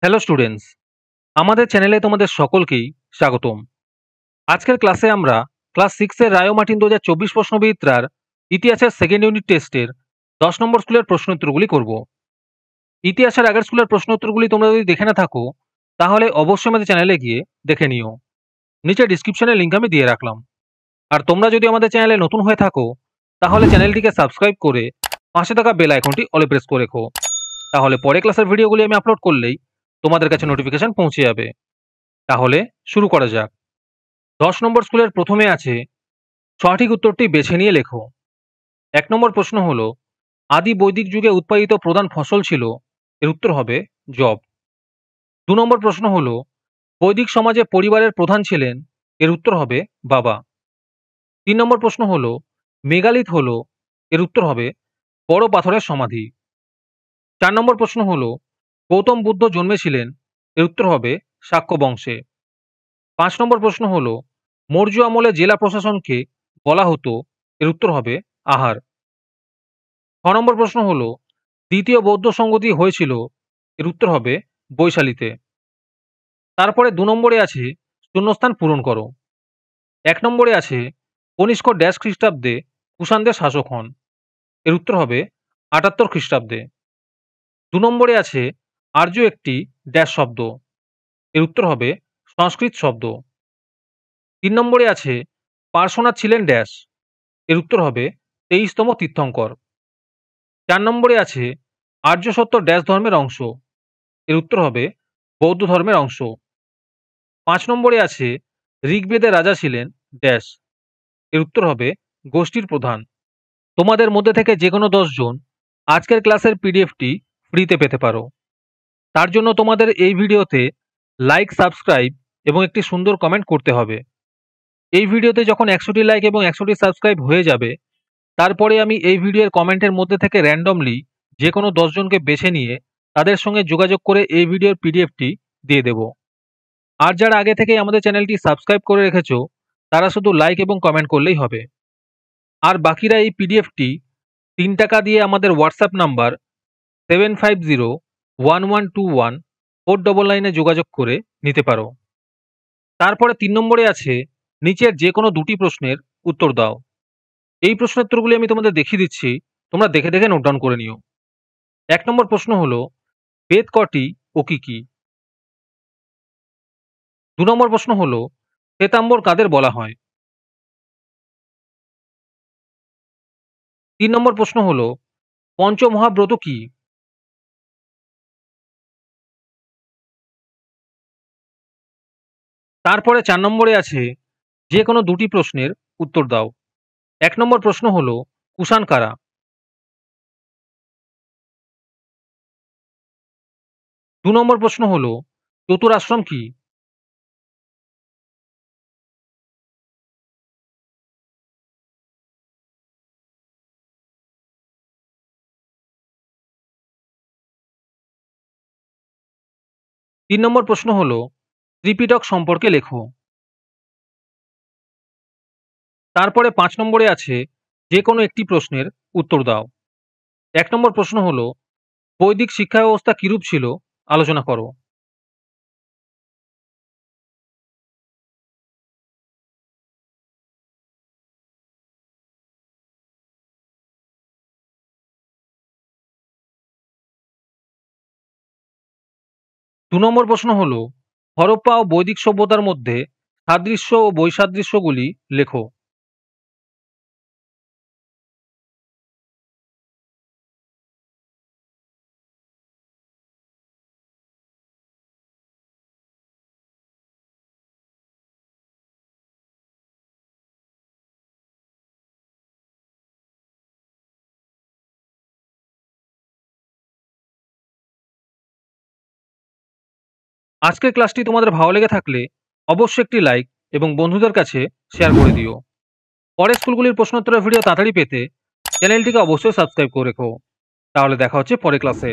Hello students, আমাদের চ্যানেলে তোমাদের সকলকেই স্বাগতম। আজকের ক্লাসে আমরা ক্লাস 6 এর রায় ও মার্টিন 2024 প্রশ্নবিচিত্রার ইতিহাসের সেকেন্ড ইউনিট টেস্টের 10 নম্বর স্কুলের প্রশ্নোত্তরগুলি করব। ইতিহাসের আগের স্কুলের প্রশ্নোত্তরগুলি তোমরা যদি দেখে না থাকো তাহলে অবশ্যই আমাদের চ্যানেলে গিয়ে দেখে নিও। নিচে ডিসক্রিপশনে লিঙ্ক আমি দিয়ে রাখলাম। আর তোমরা যদি আমাদের চ্যানেলে নতুন হয়ে থাকো তাহলে চ্যানেলটিকে সাবস্ক্রাইব করে পাশে থাকা বেল আইকনটি অলে প্রেস করে রেখো। তাহলে পরে ক্লাসের ভিডিওগুলি আমি আপলোড করলেই তোমাদের কাছে নোটিফিকেশন পৌঁছে যাবে। তাহলে শুরু করা যাক। 10 নম্বর স্কুলের প্রথমে আছে সঠিক উত্তরটি বেছে নিয়ে লেখো। 1 নম্বর প্রশ্ন হলো আদি বৈদিক যুগে উৎপাদিত প্রধান ফসল ছিল, এর উত্তর হবে যব। 2 নম্বর প্রশ্ন হলো বৈদিক সমাজে পরিবারের প্রধান ছিলেন, এর উত্তর হবে বাবা। 3 নম্বর প্রশ্ন হলো মেগালিথ হলো, এর উত্তর হবে বড় পাথরের সমাধি। 4 নম্বর প্রশ্ন হলো গৌতম বুদ্ধ জন্মেছিলেন, এর উত্তর হবে শাক্য বংশে। 5 নম্বর প্রশ্ন হলো মৌর্য আমলে জেলা প্রশাসনকে বলা হতো, এর উত্তর হবে আহার। 6 নম্বর প্রশ্ন হলো দ্বিতীয় বৌদ্ধ সংগতি হয়েছিল, এর উত্তর হবে বৈশালীতে। তারপরে 2 নম্বরে আছে শূন্যস্থান পূরণ করো। 1 নম্বরে আছে কনিষ্ক ড্যাশ খ্রিস্টাব্দে কুষাণদের শাসক হন, এর উত্তর হবে 78 খ্রিস্টাব্দে। 2 নম্বরে আছে আর্য একটি ড্যাশ শব্দ, এর উত্তর হবে সংস্কৃত শব্দ। 3 নম্বরে আছে পার্শ্বনাথ ছিলেন ড্যাশ, এর উত্তর হবে 23তম তীর্থঙ্কর। 4 নম্বরে আছে আর্য সত্য ড্যাশ ধর্মের অংশ, এর উত্তর হবে বৌদ্ধ ধর্মের অংশ। 5 নম্বরে আছে ঋগ্বেদের রাজা ছিলেন ড্যাশ, এর উত্তর হবে গোষ্ঠীর প্রধান। তোমাদের মধ্যে থেকে যে কোনো 10 জন আজকের ক্লাসের পিডিএফটি ফ্রিতে পেতে পারো। তার জন্য তোমাদের এই ভিডিওতে লাইক, সাবস্ক্রাইব এবং একটি সুন্দর কমেন্ট করতে হবে। এই ভিডিওতে যখন 100টি লাইক এবং 100টি সাবস্ক্রাইব হয়ে যাবে তারপরে আমি এই ভিডিওর কমেন্টের মধ্যে থেকে র্যান্ডমলি যে কোনো 10 জনকে বেছে নিয়ে তাদের সঙ্গে যোগাযোগ করে এই ভিডিওর পিডিএফটি দিয়ে দেব। আর যারা আগে থেকেই আমাদের চ্যানেলটি সাবস্ক্রাইব করে রেখেছো তারা শুধু লাইক এবং কমেন্ট করলেই হবে। আর বাকিরা এই পিডিএফটি 3 টাকা দিয়ে আমাদের হোয়াটসঅ্যাপ নাম্বার 7501121499 যোগাযোগ করে নিতে পারো। তারপরে 3 নম্বরে আছে নিচের যে কোনো 2টি প্রশ্নের উত্তর দাও। এই প্রশ্নোত্তরগুলি আমি তোমাদের দেখিয়ে দিচ্ছি, তোমরা দেখে দেখে নোট ডাউন করে নিও। 1 নম্বর প্রশ্ন হলো বেদ কটি ও কি কি? 2 নম্বর প্রশ্ন হলো শ্বেতাম্বর কাদের বলা হয়? 3 নম্বর প্রশ্ন হলো পঞ্চমহাব্রত কি? তারপরে 4 নম্বরে আছে যে কোনো 2টি প্রশ্নের উত্তর দাও। 1 নম্বর প্রশ্ন হলো কুষাণ কারা? 2 নম্বর প্রশ্ন হলো চতুরাশ্রম কি? 3 নম্বর প্রশ্ন হলো ত্রিপিটক সম্পর্কে লেখো। তারপরে 5 নম্বরে আছে যে কোনো একটি প্রশ্নের উত্তর দাও। 1 নম্বর প্রশ্ন হলো বৈদিক শিক্ষা ব্যবস্থা কিরূপ ছিল আলোচনা করো। দু নম্বর প্রশ্ন হলো হরপ্পা ও বৈদিক সভ্যতার মধ্যে সাদৃশ্য ও বৈসাদৃশ্যগুলি লেখো। আজকের ক্লাসটি তোমাদের ভালো লেগে থাকলে অবশ্যই একটি লাইক এবং বন্ধুদের কাছে শেয়ার করে দিও। পরের স্কুলগুলির প্রশ্নোত্তরের ভিডিও তাড়াতাড়ি পেতে চ্যানেলটিকে অবশ্যই সাবস্ক্রাইব করে রেখো। তাহলে দেখা হচ্ছে পরের ক্লাসে।